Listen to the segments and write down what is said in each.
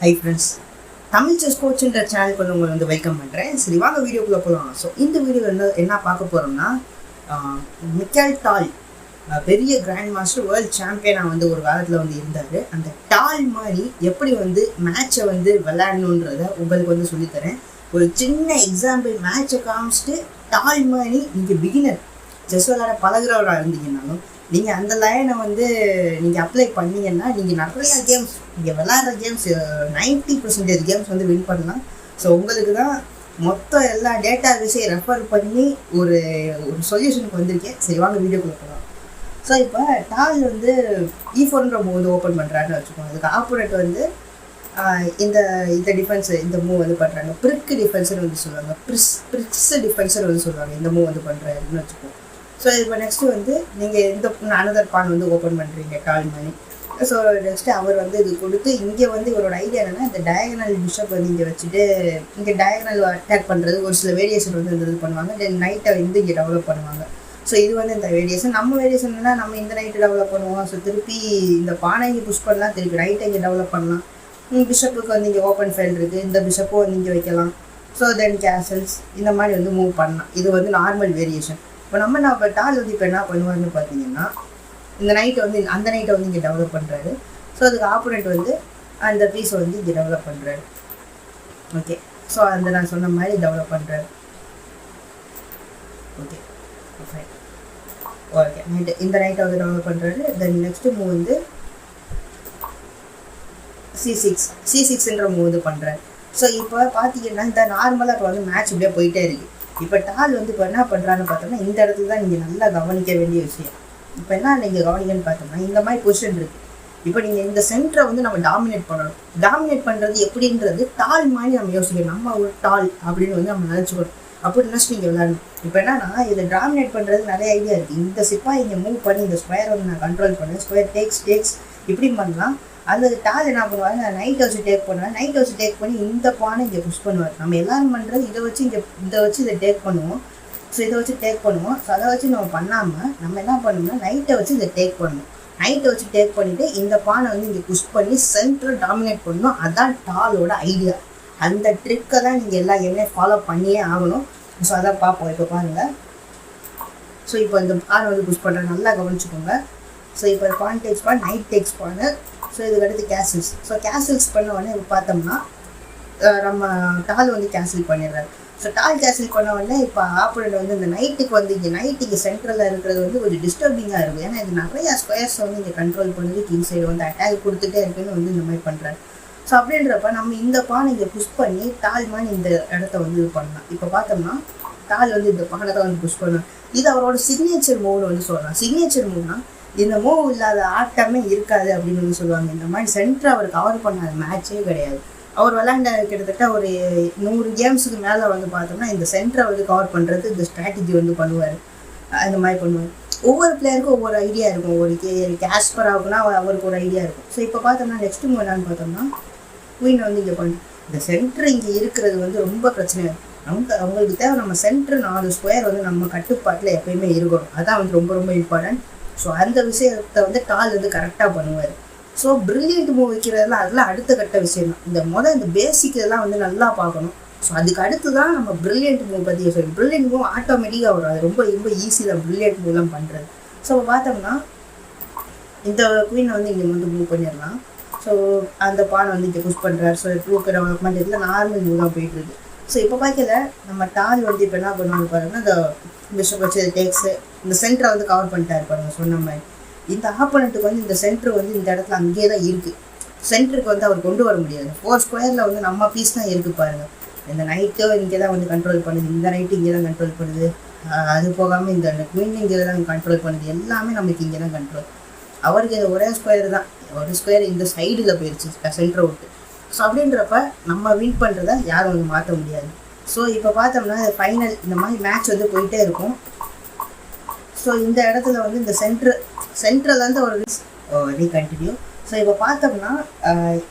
Hi friends, Tamil chess கோச்சுன்ற சேனலுக்கு உங்களை welcome பண்ணுறேன். சரி, வாங்க வீடியோக்குள்ளே போகலாம். ஸோ இந்த வீடியோவில் என்ன பார்க்க போகிறோம்னா, மிக்கேல் டால் பெரிய கிராண்ட் மாஸ்டர் வேர்ல்டு சாம்பியனாக ஒரு காலத்தில் இருந்தார். அந்த டால் மாதிரி எப்படி மேட்சை விளையாடணுன்றதை உங்களுக்கு சொல்லித்தரேன். ஒரு சின்ன எக்ஸாம்பிள் மேட்சை காமிச்சிட்டு டால் மாதிரி நீங்கள் பிகினர் செஸ் விளையாட பழகிறவராக இருந்தீங்கன்னாலும் நீங்கள் அந்த லைனை நீங்கள் அப்ளை பண்ணீங்கன்னா நீங்கள் நிறையா கேம்ஸ், நீங்கள் விளையாடுற கேம்ஸ் 90% கேம்ஸ் வின் பண்ணலாம். ஸோ உங்களுக்கு தான் மொத்தம் எல்லா டேட்டா விஷயம் ரெஃபர் பண்ணி ஒரு சொல்யூஷனுக்கு வந்திருக்கேன். சரி, வாங்க வீடியோக்குள்ளே போகலாம். ஸோ இப்போ டால் E4ன்ற மூவ் ஓப்பன் பண்ணுறாருன்னு வச்சுக்கோங்க. அதுக்கு ஆப்போனட் இந்த டிஃபென்ஸ் இந்த மூவ் பண்ணுறாங்க. பிரிக் டிஃபென்ஸ்னு சொல்லுவாங்க, பிரிக்ஸ் டிஃபென்ஸ்னு சொல்லுவாங்க. இந்த மூவ் பண்ணுறாருன்னு வச்சுக்கோங்க. ஸோ இப்போ நெக்ஸ்ட்டு நீங்கள் இந்த அனதர் பான் ஓப்பன் பண்ணுறீங்க டால் மணி. ஸோ நெக்ஸ்ட்டு அவர் இது கொடுத்து இங்கே இவரோட ஐடியா என்னென்னா, இந்த டயகனல் பிஷப் இங்கே வச்சுட்டு இங்கே டயகனல் அட்டாக் பண்ணுறது ஒரு சில வேரியேஷன் இது பண்ணுவாங்க. தென் நைட்டை இங்கே டெவலப் பண்ணுவாங்க. ஸோ இது இந்த வேரியேஷன். நம்ம வேரியேஷன் என்னன்னா, நம்ம இந்த நைட்டு டெவலப் பண்ணுவோம். ஸோ திருப்பி இந்த பானை இங்கே புஷ் பண்ணலாம், திருப்பி நைட்டை இங்கே டெவலப் பண்ணலாம். பிஷப்புக்கு இங்கே ஓப்பன் ஃபைல் இருக்குது, இந்த பிஷப்பும் இங்கே வைக்கலாம். ஸோ தென் கேசல்ஸ் இந்த மாதிரி மூவ் பண்ணலாம். இது நார்மல் வேரியேஷன். இப்போ நம்ம டால் இப்போ என்ன பண்ணுவாருன்னு பார்த்தீங்கன்னா, இந்த நைட்டை அந்த நைட்டை இங்கே டெவலப் பண்ணுறாரு. ஸோ அதுக்கு ஆப்போனண்ட் அந்த பீஸை இங்கே டெவலப் பண்ணுறாரு. ஓகே, ஸோ நான் சொன்ன மாதிரி டெவலப் பண்ணுறாரு. Okay fine. ஓகே, நைட்டு இந்த நைட்டை டெவலப் பண்ணுறாரு. தென் நெக்ஸ்ட்டு மூவ் C6ன்ற மூவ் பண்ணுறாரு. ஸோ இப்போ பார்த்தீங்கன்னா இந்த நார்மலாக இப்போ மேட்ச் இப்படியே போயிட்டே இருக்குது. இப்போ டால் இப்போ என்ன பண்ணுறான்னு பார்த்தோம்னா, இந்த இடத்துல தான் நீங்கள் நல்லா கவனிக்க வேண்டிய விஷயம். இப்போ என்ன நீங்கள் கவனிக்கன்னு பார்த்தோம்னா, இந்த மாதிரி பொசிஷன் இருக்குது. இப்போ நீங்கள் இந்த சென்டரை நம்ம டாமினேட் பண்ணணும். டாமினேட் பண்ணுறது எப்படின்றது டால் மாதிரி நம்ம யோசிக்கணும். நம்ம ஒரு டால் அப்படின்னு நம்ம நினச்சிக்கணும். அப்படி நினச்சி நீங்கள் விளையாடணும். இப்போ என்னன்னா, இதில் டாமினேட் பண்ணுறது நிறைய ஐடியா இருக்குது. இந்த சிப்பாக இங்கே மூவ் பண்ணி இந்த ஸ்கொயர் நான் கண்ட்ரோல் பண்ணேன். ஸ்கொயர் டேக்ஸ் இப்படி பண்ணலாம். அந்த டால் என்ன பண்ணுவாங்க, நைட்டை வச்சு டேக் பண்ணுவாங்க. நைட்டை வச்சு டேக் பண்ணி இந்த பானை இங்கே புஷ் பண்ணுவார். நம்ம எல்லாரும் பண்ணுறது இதை வச்சு இதை டேக் பண்ணுவோம். ஸோ இதை வச்சு டேக் பண்ணுவோம். ஸோ அதை வச்சு நம்ம பண்ணாமல் நம்ம என்ன பண்ணணும்னா, நைட்டை வச்சு இதை டேக் பண்ணணும். நைட்டை வச்சு டேக் பண்ணிவிட்டு இந்த பானை இங்கே புஷ் பண்ணி சென்டரை டாமினேட் பண்ணணும். அதுதான் டாலோட ஐடியா. அந்த ட்ரிக்கை தான் நீங்கள் எல்லா கேமே ஃபாலோ பண்ணியே ஆகணும். ஸோ அதான் பார்ப்போம். இப்போ பாருங்கள். ஸோ இப்போ இந்த பானை புஷ் பண்ணுற நல்லா கவனிச்சுக்கோங்க. ஸோ இப்போ பான் டேக்ஸ் பான், நைட் டேக்ஸ் பானு. ஸோ இதுக்கு அடுத்து கேசல்ஸ். ஸோ கேசல்ஸ் பண்ண உடனே இப்போ பார்த்தோம்னா நம்ம டால் கேன்சல் பண்ணிடுறாரு. ஸோ டால் கேன்சல் பண்ண உடனே இப்போ ஆப்போனண்ட் இந்த நைட்டுக்கு இங்கே நைட்டுக்கு சென்ட்ரலில் இருக்கிறது கொஞ்சம் டிஸ்டர்பிங்காக இருக்கும். ஏன்னா இது நிறையா ஸ்கொயர்ஸ் இங்கே கண்ட்ரோல் பண்ணுறது, கிங் சைடு அட்டாக் கொடுத்துட்டே இருக்குன்னு இந்த மாதிரி பண்ணுறாரு. ஸோ அப்படின்றப்ப நம்ம இந்த பானை இங்கே புஷ் பண்ணி டால் மாதிரி இந்த இடத்த இது பண்ணலாம். இப்போ பார்த்தோம்னா டால் இந்த பானை தான் புஷ் பண்ணலாம். இது அவரோட சிக்னேச்சர் மூவ்னு சொல்லலாம். சிக்னேச்சர் மூவ்னா இந்த மூவ் இல்லாத ஆட்டமே இருக்காது அப்படின்னு சொல்லுவாங்க. இந்த மாதிரி சென்டரை அவர் கவர் பண்ணாத மேட்சே கிடையாது. அவர் விளையாண்ட கிட்டத்தட்ட ஒரு 100 கேம்ஸுக்கு மேலே பார்த்தோம்னா இந்த சென்டரை கவர் பண்ணுறது இந்த ஸ்ட்ராட்டஜி பண்ணுவார். இந்த மாதிரி பண்ணுவார். ஒவ்வொரு பிளேயருக்கும் ஒவ்வொரு ஐடியா இருக்கும். ஒரு கேஸ்பராகுனா அவருக்கு ஒரு ஐடியா இருக்கும். ஸோ இப்போ பார்த்தோம்னா நெக்ஸ்ட் மூவ் என்னன்னு பார்த்தோம்னா, குயின் இங்கே பண்ணும். இந்த சென்டர் இங்கே இருக்கிறது ரொம்ப பிரச்சனையாக இருக்கும். அவங்களுக்கு தேவை நம்ம சென்டர் 4 ஸ்கொயர் நம்ம கட்டுப்பாட்டில் எப்பயுமே இருக்கணும். அதான் ரொம்ப ரொம்ப இம்பார்ட்டன்ட். ஸோ அந்த விஷயத்தை டால் கரெக்டாக பண்ணுவார். ஸோ பிரில்லியன்ட் மூவ் வைக்கிறதுலாம் அதெல்லாம் அடுத்த கட்ட விஷயம் தான். இந்த பேசிக் இதெல்லாம் நல்லா பார்க்கணும். ஸோ அதுக்கு அடுத்து தான் நம்ம பிரில்லியன்ட் மூவ் பற்றி சொல்லணும். பிரில்லியன்ட் மூவ் ஆட்டோமேட்டிக்காக வரும். அது ரொம்ப ரொம்ப ஈஸி தான் பிரில்லியன்ட் மூவ்லாம் பண்ணுறது. ஸோ இப்போ பார்த்தோம்னா இந்த குயினை இங்கே மூவ் பண்ணிடலாம். ஸோ அந்த பானை இங்கே புஷ் பண்ணுறாரு. ஸோ ப்ளூக்கு டெவலப்மெண்ட் இதில் நார்மல் மூவ் தான் போயிட்டுருக்கு. ஸோ இப்போ பார்க்கல நம்ம டால் இப்போ என்ன பண்ணுவாங்க பாருங்கன்னா, இந்த பிஷப் வச்சு டேக்ஸு இந்த சென்டரை கவர் பண்ணிட்டாரு பாருங்க. சொன்ன மாதிரி இந்த ஆப்போனண்ட்டுக்கு இந்த சென்டர் இந்த இடத்துல அங்கேயே தான் இருக்குது. சென்டருக்கு அவர் கொண்டு வர முடியாது. 4 ஸ்கொயரில் நம்ம பீஸ் தான் இருக்குது பாருங்கள். இந்த நைட்டு இங்கே தான் கண்ட்ரோல் பண்ணுது, இந்த நைட்டு இங்கே தான் கண்ட்ரோல் பண்ணுது. அது போகாமல் இந்த குயின் இங்கே தான் கண்ட்ரோல் பண்ணுது. எல்லாமே நமக்கு இங்கே தான் கண்ட்ரோல். அவருக்கு இது ஒரே ஸ்கொயர் தான், ஒரு ஸ்கொயர் இந்த சைடில் போயிடுச்சு சென்டரை விட்டு. ஸோ அப்படின்றப்ப நம்ம வின் பண்ணுறதை யாரும் மாற்ற முடியாது. ஸோ இப்போ பார்த்தோம்னா ஃபைனல் இந்த மாதிரி மேட்ச் போயிட்டே இருக்கும். ஸோ இந்த இடத்துல இந்த சென்ட்ரலேருந்து ஒரு ரீகண்டினியூ. ஸோ இப்போ பார்த்தோம்னா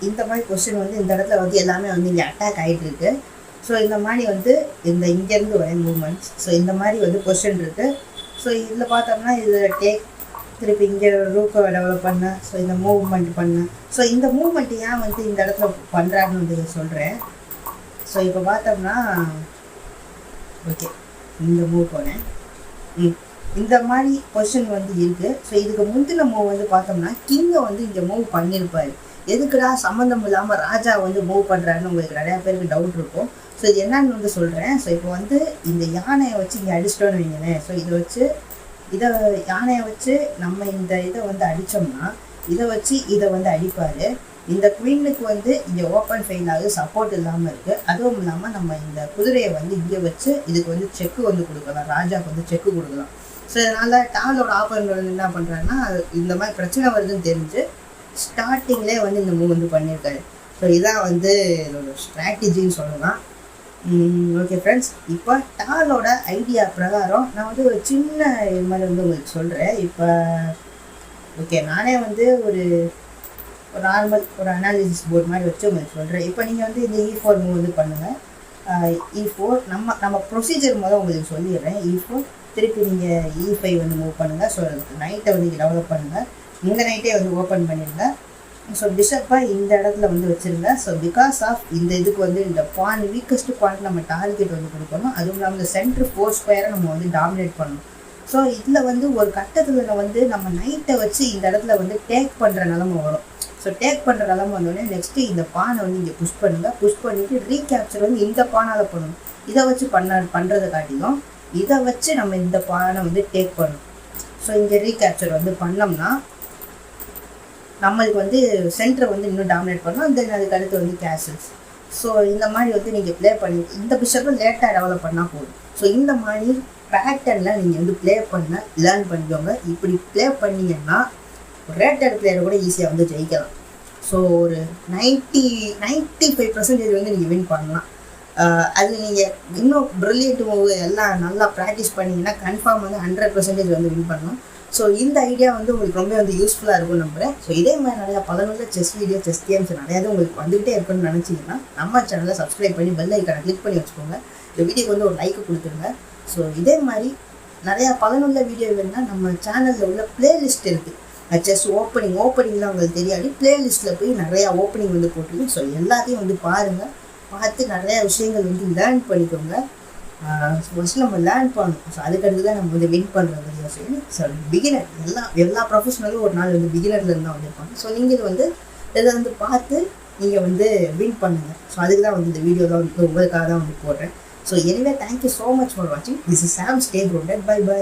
இந்த மாதிரி கொஸ்டின் இந்த இடத்துல எல்லாமே இங்கே அட்டாக் ஆகிட்டு இருக்கு. ஸோ இந்த மாதிரி இந்த இங்கேருந்து வர மூவ்மெண்ட்ஸ். ஸோ இந்த மாதிரி கொஸ்டின் இருக்குது. ஸோ இதில் பார்த்தோம்னா இதில் திருப்பி இங்கே ரூக்கை டெவலப் பண்ணேன். ஸோ இந்த மூவ்மெண்ட் பண்ணேன். ஸோ இந்த மூவ்மெண்ட் ஏன் வந்து இந்த இடத்துல பண்ணுறாருன்னு வந்து சொல்கிறேன். ஸோ இப்போ பார்த்தோம்னா ஓகே இந்த மூவ் போனேன். இந்த மாதிரி பொசிஷன் வந்து இருக்குது. ஸோ இதுக்கு முந்தின மூவ் வந்து பார்த்தோம்னா கிங்கை வந்து இங்கே மூவ் பண்ணியிருப்பார். எதுக்குடா சம்மந்தம் இல்லாமல் ராஜா வந்து மூவ் பண்ணுறாருன்னு உங்களுக்கு நிறையா பேருக்கு டவுட் இருக்கும். ஸோ இது என்னன்னு வந்து சொல்கிறேன். ஸோ இப்போ வந்து இந்த யானையை வச்சு இங்கே அடிச்சிட்டோன்னு வைங்களேன். ஸோ இதை யானையை வச்சு நம்ம இந்த இதை வந்து அடித்தோம்னா இதை வச்சு இதை வந்து அடிப்பார். இந்த குவீனுக்கு வந்து இங்கே ஓப்பன் ஃபெயில் ஆகுது, சப்போர்ட் இல்லாமல் இருக்குது. அதுவும் இல்லாமல் நம்ம இந்த குதிரையை வந்து இங்கே வச்சு இதுக்கு வந்து செக்கு வந்து கொடுக்கலாம், ராஜாவுக்கு வந்து செக்கு கொடுக்கலாம். ஸோ இதனால் டாலோட ஆப்போனன்ட் வந்து என்ன பண்ணுறாருன்னா இந்த மாதிரி பிரச்சனை வருதுன்னு தெரிஞ்சு ஸ்டார்டிங்லேயே வந்து இந்த மூவ் வந்து பண்ணியிருக்காரு. ஸோ இதான் வந்து இதோட ஸ்ட்ராட்டஜின்னு சொல்லலாம். ஓகே ஃப்ரெண்ட்ஸ், இப்போ டாலோட ஐடியா பிரகாரம் நான் வந்து ஒரு சின்ன இது மாதிரி வந்து உங்களுக்கு சொல்கிறேன். இப்போ ஓகே நானே வந்து ஒரு நார்மல் ஒரு அனாலிசிஸ் போர்டு மாதிரி வச்சு உங்களுக்கு சொல்கிறேன். இப்போ நீங்கள் வந்து இந்த E4 மூவ் வந்து பண்ணுங்கள். E4 நம்ம ப்ரொசீஜர் முதல் உங்களுக்கு சொல்லிடுறேன். E4 திருப்பி நீங்கள் E5 வந்து மூவ் பண்ணுங்கள். ஸோ நைட்டை வந்து டெவலப் பண்ணுங்கள். இந்த நைட்டே வந்து ஓப்பன் பண்ணிடுங்க. ஸோ பிஷப்பை இந்த இடத்துல வந்து வச்சுருங்க. ஸோ பிகாஸ் ஆஃப் இந்த இதுக்கு வந்து இந்த பாயிண்ட் வீக்கஸ்ட் பாயிண்ட் நம்ம டார்கெட் வந்து கொடுக்கணும். அதுவும் இல்லாமல் இந்த சென்ட்ரு 4 ஸ்கொயரை நம்ம வந்து டாமினேட் பண்ணணும். ஸோ இதில் வந்து ஒரு கட்டத்தில் வந்து நம்ம நைட்டை வச்சு இந்த இடத்துல வந்து டேக் பண்ணுற நிலமை வரும். ஸோ டேக் பண்ணுற நிலமை வந்தோடனே நெக்ஸ்ட்டு இந்த பானை வந்து இங்கே புஷ் பண்ணுங்கள். புஷ் பண்ணிவிட்டு ரீகேப்சர் வந்து இந்த பானால் பண்ணணும். இதை வச்சு பண்ணுறதை காட்டிலும் இதை வச்சு நம்ம இந்த பானை வந்து டேக் பண்ணணும். ஸோ இங்கே ரீகேப்சர் வந்து பண்ணோம்னா நம்மளுக்கு வந்து சென்டரை வந்து இன்னும் டாமினேட் பண்ணணும். தென் அதுக்கு அடுத்து வந்து கேசல்ஸ். ஸோ இந்த மாதிரி வந்து நீங்கள் ப்ளே பண்ணி இந்த பிஷப்பை லேட்டாக டெவலப் பண்ணால் போதும். ஸோ இந்த மாதிரி பேட்டர்னில் நீங்கள் வந்து ப்ளே பண்ண லேர்ன் பண்ணிக்கோங்க. இப்படி ப்ளே பண்ணிங்கன்னா ரேட்டட் பிளேயரை கூட ஈஸியாக வந்து ஜெயிக்கலாம். ஸோ ஒரு 95% வந்து நீங்கள் வின் பண்ணலாம். அது நீங்கள் இன்னும் ப்ரில்லியன்ட் மூவ் எல்லாம் நல்லா ப்ராக்டிஸ் பண்ணிங்கன்னா கன்ஃபார்ம் வந்து 100% வந்து வின் பண்ணலாம். ஸோ இந்த ஐடியா வந்து உங்களுக்கு ரொம்ப வந்து யூஸ்ஃபுல்லாக இருக்கும்னு நம்புகிறேன். ஸோ இதே மாதிரி நிறையா பலனுள்ள செஸ் வீடியோ, செஸ் கேம்ஸ் நிறையாவது உங்களுக்கு வந்துகிட்டே இருக்குன்னு நினச்சிங்கன்னா நம்ம சேனலை சப்ஸ்கிரைப் பண்ணி பெல் ஐக்கானை கிளிக் பண்ணி வச்சுக்கோங்க. இந்த வீடியோக்கு வந்து ஒரு லைக் கொடுத்துருங்க. ஸோ இதே மாதிரி நிறையா பலனுள்ள வீடியோ வேணுன்னா நம்ம சேனலில் உள்ள பிளேலிஸ்ட் இருக்குது. செஸ் ஓப்பனிங்லாம் உங்களுக்கு தெரியாது. பிளேலிஸ்ட்டில் போய் நிறையா ஓப்பனிங் வந்து போட்டிருக்கு. ஸோ எல்லாத்தையும் வந்து பாருங்கள். பார்த்து நிறையா விஷயங்கள் வந்து லேர்ன் பண்ணிக்கோங்க. ஃபஸ்ட்டு நம்ம லேர்ன் பண்ணணும். ஸோ அதுக்கடுத்து தான் நம்ம வந்து வின் பண்ணுற வீடியோ செய்யணும். ஸோ பிகினர் எல்லா ப்ரொஃபஷனலும் ஒரு நாள் வந்து பிகினர்லேருந்து தான் வந்திருப்பாங்க. ஸோ நீங்கள் வந்து இதை வந்து பார்த்து நீங்கள் வந்து வின் பண்ணுங்கள். ஸோ அதுக்கு தான் வந்து இந்த வீடியோலாம் வந்து உங்களுக்காக தான் வந்து போடுறேன். So anyway thank you so much for வாட்சிங். This is Sam. Stay grounded. Bye by.